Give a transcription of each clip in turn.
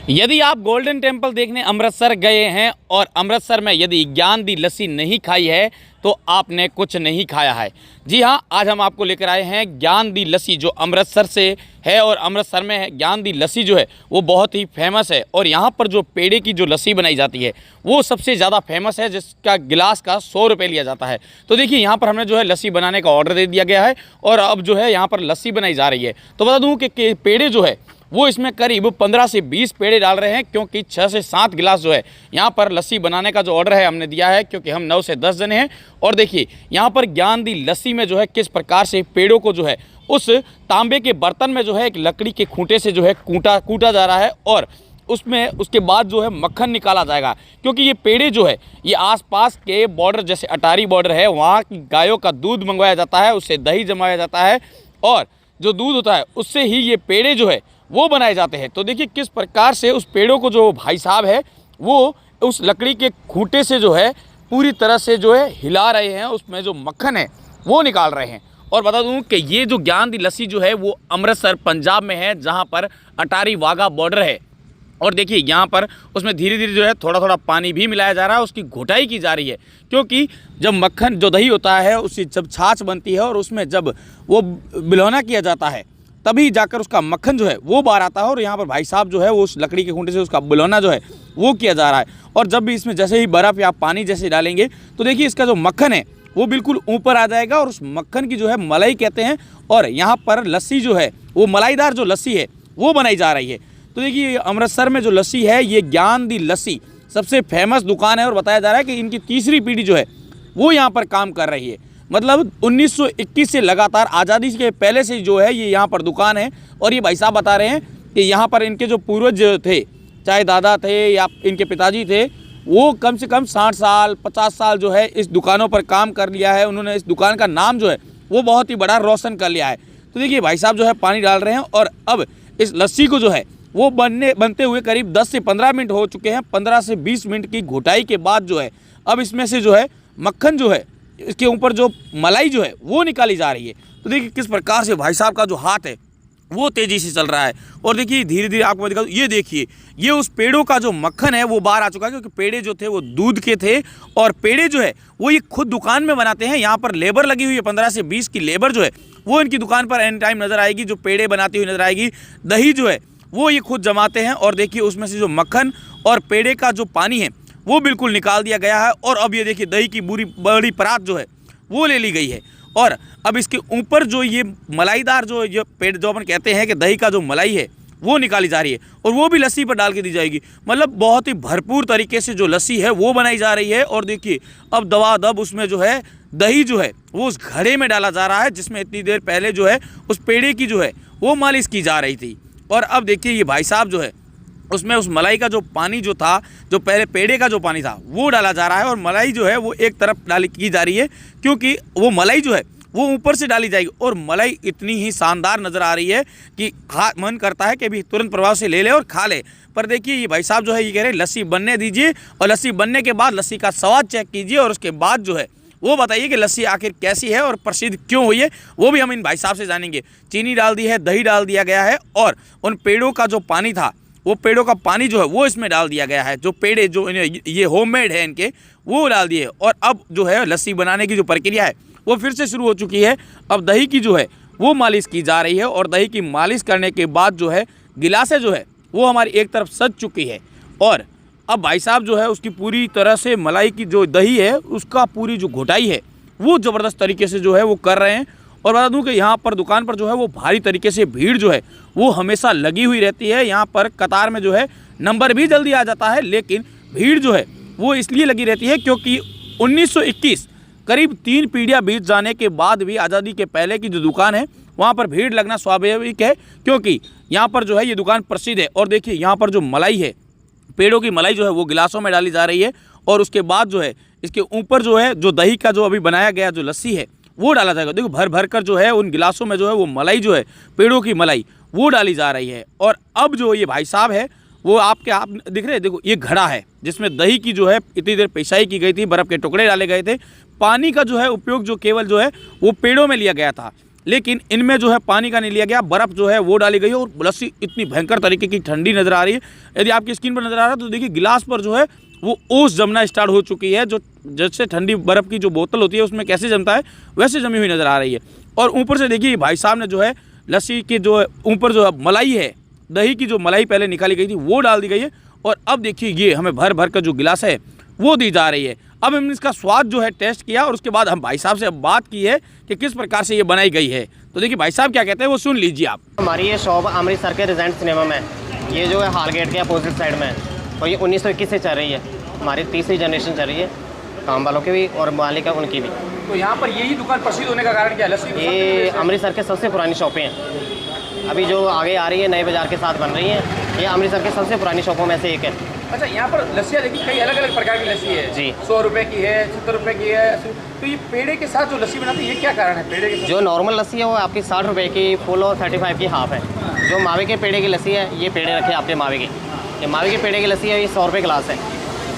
यदि आप golden temple देखने अमृतसर गए हैं और अमृतसर में यदि ज्ञान दी लस्सी नहीं खाई है तो आपने कुछ नहीं खाया है। जी हाँ, आज हम आपको लेकर आए हैं ज्ञान दी लस्सी जो अमृतसर से है और अमृतसर में है। ज्ञान दी लस्सी जो है वो बहुत ही फेमस है और यहाँ पर जो पेड़े की जो लस्सी बनाई जाती है वो सबसे ज़्यादा फेमस है, जिसका गिलास का 100 रुपये लिया जाता है। तो देखिए यहाँ पर हमने जो है लस्सी बनाने का ऑर्डर दे दिया गया है और अब जो है यहाँ पर लस्सी बनाई जा रही है। तो बता दूँ कि पेड़े जो है वो इसमें करीब 15 से 20 पेड़े डाल रहे हैं, क्योंकि 6 से 7 गिलास जो है यहाँ पर लस्सी बनाने का जो ऑर्डर है हमने दिया है, क्योंकि हम 9 से 10 जने हैं। और देखिए यहाँ पर ज्ञान दी लस्सी में जो है किस प्रकार से पेड़ों को जो है उस तांबे के बर्तन में जो है एक लकड़ी के खूंटे से जो है कूटा जा रहा है और उसमें उसके बाद जो है मक्खन निकाला जाएगा। क्योंकि ये पेड़े जो है ये आसपास के बॉर्डर, जैसे अटारी बॉर्डर है, वहाँ की गायों का दूध मंगवाया जाता है, उससे दही जमाया जाता है और जो दूध होता है उससे ही ये पेड़े जो है वो बनाए जाते हैं। तो देखिए किस प्रकार से उस पेड़ों को जो भाई साहब है वो उस लकड़ी के खूंटे से जो है पूरी तरह से जो है हिला रहे हैं, उसमें जो मक्खन है वो निकाल रहे हैं। और बता दूं कि ये जो ज्ञान दी लस्सी जो है वो अमृतसर पंजाब में है, जहां पर अटारी वाघा बॉर्डर है। और देखिए यहाँ पर उसमें धीरे धीरे जो है थोड़ा थोड़ा पानी भी मिलाया जा रहा है, उसकी घोटाई की जा रही है। क्योंकि जब मक्खन जो दही होता है उससे जब छाछ बनती है और उसमें जब वो बिलौना किया जाता है तभी जाकर उसका मक्खन जो है वो बाहर आता है। और यहाँ पर भाई साहब जो है वो उस लकड़ी के खूंटे से उसका बिलौना जो है वो किया जा रहा है। और जब भी इसमें जैसे ही बर्फ़ या पानी जैसे डालेंगे तो देखिए इसका जो मक्खन है वो बिल्कुल ऊपर आ जाएगा और उस मक्खन की जो है मलाई कहते हैं। और यहाँ पर लस्सी जो है वो मलाईदार जो लस्सी है वो बनाई जा रही है। तो देखिए अमृतसर में जो लस्सी है ये ज्ञान दी लस्सी सबसे फेमस दुकान है और बताया जा रहा है कि इनकी तीसरी पीढ़ी जो है वो यहाँ पर काम कर रही है। मतलब 1921 से लगातार आज़ादी के पहले से जो है ये यहाँ पर दुकान है। और ये भाई साहब बता रहे हैं कि यहाँ पर इनके जो पूर्वज थे, चाहे दादा थे या इनके पिताजी थे, वो कम से कम 60 साल 50 साल जो है इस दुकानों पर काम कर लिया है। उन्होंने इस दुकान का नाम जो है वो बहुत ही बड़ा रोशन कर लिया है। तो देखिए भाई साहब जो है पानी डाल रहे हैं और अब इस लस्सी को जो है वो बनते हुए करीब 10 से 15 मिनट हो चुके हैं। 15 से 20 मिनट की घोटाई के बाद जो है अब इसमें से जो है मक्खन जो है इसके ऊपर जो मलाई जो है वो निकाली जा रही है। तो देखिए किस प्रकार से भाई साहब का जो हाथ है वो तेज़ी से चल रहा है। और देखिए धीरे धीरे आपको मैं दिखाऊं, ये देखिए ये उस पेड़ों का जो मक्खन है वो बाहर आ चुका है, क्योंकि पेड़े जो थे वो दूध के थे और पेड़े जो है वो ये खुद दुकान में बनाते हैं। यहाँ पर लेबर लगी हुई है, 15 से 20 की लेबर जो है वो इनकी दुकान पर एनी टाइम नज़र आएगी, जो पेड़े बनाती हुई नज़र आएगी। दही जो है वो ये खुद जमाते हैं और देखिए उसमें से जो मक्खन और पेड़े का जो पानी है वो बिल्कुल निकाल दिया गया है। और अब ये देखिए दही की बड़ी परात जो है वो ले ली गई है और अब इसके ऊपर जो ये मलाईदार जो ये पेड़ जो अपन कहते हैं कि दही का जो मलाई है वो निकाली जा रही है और वो भी लस्सी पर डाल के दी जाएगी। मतलब बहुत ही भरपूर तरीके से जो लस्सी है वो बनाई जा रही है। और देखिए अब दवादब उसमें जो है दही जो है वो उस घड़े में डाला जा रहा है, जिसमें इतनी देर पहले जो है उस पेड़े की जो है वो मालिश की जा रही थी। और अब देखिए ये भाई साहब जो है उसमें उस मलाई का जो पानी जो था, जो पहले पेड़े का जो पानी था वो डाला जा रहा है और मलाई जो है वो एक तरफ डाली की जा रही है, क्योंकि वो मलाई जो है वो ऊपर से डाली जाएगी। और मलाई इतनी ही शानदार नज़र आ रही है कि मन करता है कि अभी तुरंत प्रभाव से ले ले और खा ले। पर देखिए ये भाई साहब जो है ये कह रहे हैं लस्सी बनने दीजिए और लस्सी बनने के बाद लस्सी का स्वाद चेक कीजिए और उसके बाद जो है वो बताइए कि लस्सी आखिर कैसी है और प्रसिद्ध क्यों हुई है, वो भी हम इन भाई साहब से जानेंगे। चीनी डाल दी है, दही डाल दिया गया है और उन पेड़ों का जो पानी था वो पेड़ों का पानी जो है वो इसमें डाल दिया गया है। जो पेड़े जो ये होममेड है इनके वो डाल दिए और अब जो है लस्सी बनाने की जो प्रक्रिया है वो फिर से शुरू हो चुकी है। अब दही की जो है वो मालिश की जा रही है और दही की मालिश करने के बाद जो है गिलासें जो है वो हमारी एक तरफ सज चुकी है और अब भाई साहब जो है उसकी पूरी तरह से मलाई की जो दही है उसका पूरी जो घोटाई है वो ज़बरदस्त तरीके से जो है वो कर रहे हैं। और बता दूं कि यहाँ पर दुकान पर जो है वो भारी तरीके से भीड़ जो है वो हमेशा लगी हुई रहती है। यहाँ पर कतार में जो है नंबर भी जल्दी आ जाता है, लेकिन भीड़ जो है वो इसलिए लगी रहती है क्योंकि 1921 करीब 3 पीढ़ियाँ बीत जाने के बाद भी आज़ादी के पहले की जो दुकान है वहाँ पर भीड़ लगना स्वाभाविक है, क्योंकि यहाँ पर जो है ये दुकान प्रसिद्ध है। और देखिए यहाँ पर जो मलाई है, पेड़ों की मलाई जो है वो गिलासों में डाली जा रही है और उसके बाद जो है इसके ऊपर जो है जो दही का जो अभी बनाया गया जो लस्सी है वो डाला जाएगा। देखो भर भर कर जो है उन गिलासों में जो है वो मलाई जो है पेड़ों की मलाई वो डाली जा रही है। और अब जो ये भाई साहब है वो आप दिख रहे हैं, देखो ये घड़ा है जिसमें दही की जो है इतनी देर पिसाई की गई थी, बर्फ़ के टुकड़े डाले गए थे। पानी का जो है उपयोग जो केवल जो है वो पेड़ों में लिया गया था लेकिन इनमें जो है पानी का नहीं लिया गया, बर्फ़ जो है वो डाली गई है और लस्सी इतनी भयंकर तरीके की ठंडी नज़र आ रही है। यदि आपकी स्क्रीन पर नज़र आ रहा है तो देखिए गिलास पर जो है वो ओस जमना स्टार्ट हो चुकी है, जो जैसे ठंडी बर्फ़ की जो बोतल होती है उसमें कैसे जमता है वैसे जमी हुई नज़र आ रही है। और ऊपर से देखिए भाई साहब ने जो है लस्सी के जो है ऊपर जो है मलाई है, दही की जो मलाई पहले निकाली गई थी वो डाल दी गई है। और अब देखिए ये हमें भर भर का जो गिलास है वो दी जा रही है। अब हमने इसका स्वाद जो है टेस्ट किया और उसके बाद हम भाई साहब से बात की है कि किस प्रकार से ये बनाई गई है। तो देखिए भाई साहब क्या कहते हैं वो सुन लीजिए आप। हमारी ये शॉप अमृतसर के रिजेंट सिनेमा में, ये जो है हाल गेट के अपोजिट साइड में है और ये 1921 से चल रही है। हमारी तीसरी जनरेशन चल रही है, काम वालों की भी और मालिक है उनकी भी। तो यहाँ पर यही दुकान प्रसिद्ध होने का कारण क्या है? लस्सी ये अमृतसर के सबसे पुरानी शॉपें हैं, अभी जो आगे आ रही है नए बाज़ार के साथ बन रही हैं। ये अमृतसर के सबसे पुरानी शॉपों में से एक है। अच्छा, यहाँ पर लस्सियाँ देखिए कई अलग अलग प्रकार की लस्सी है जी। 100 रुपये की है, 70 रुपये की है। तो ये पेड़े के साथ जो लस्सी बनाती है ये क्या कारण है? पेड़े के साथ जो नॉर्मल लस्सी है वो आपकी 60 रुपये की फुल और 35 की हाफ है। जो मावे के पेड़े की लस्सी है, ये पेड़े रखे आपके मावे के, ये मावे के पेड़े की लस्सी है, ये 100 रुपये गिलास है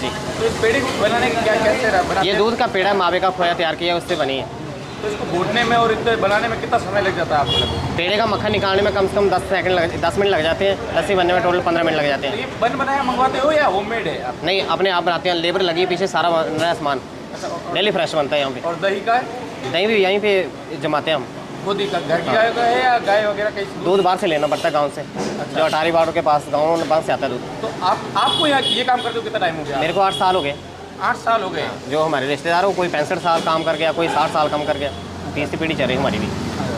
जी। तो इस पेड़े को बनाने की क्या कैसे बनाते ये हैं? दूध का पेड़ा मावे का खोया तैयार किया है, उससे बनी है। तो इसको घोटने में और इतने बनाने में कितना समय लग जाता है आपको? पेड़े का मक्खन निकालने में कम से कम 10 मिनट लग जाते हैं। लस्सी बनने में टोटल 15 मिनट लग जाते तो हैं। ये बन बनाया मंगवाते हो या होममेड है आप? नहीं, अपने आप बनाते हैं, लेबर लगी है पीछे, सारा नया सामान डेली फ्रेश बनता है यहाँ पे। और दही का है? दही भी यहीं पे जमाते हैं हम। खुद ही का घर की गाय का है या गाय वगैरह कहीं से? दूध बाहर से लेना पड़ता है गाँव से, जो अटारी बाड़ों के पास गाँव में से आता है दूध। तो आपको यहाँ ये काम करते हो कितना टाइम हो गया? मेरे को 8 साल हो गए। 8 साल हो गए। जो हमारे रिश्तेदार हो, कोई 65 साल काम कर गया, कोई 60 साल काम कर गया। तीसरी पीढ़ी चल रही है हमारी भी।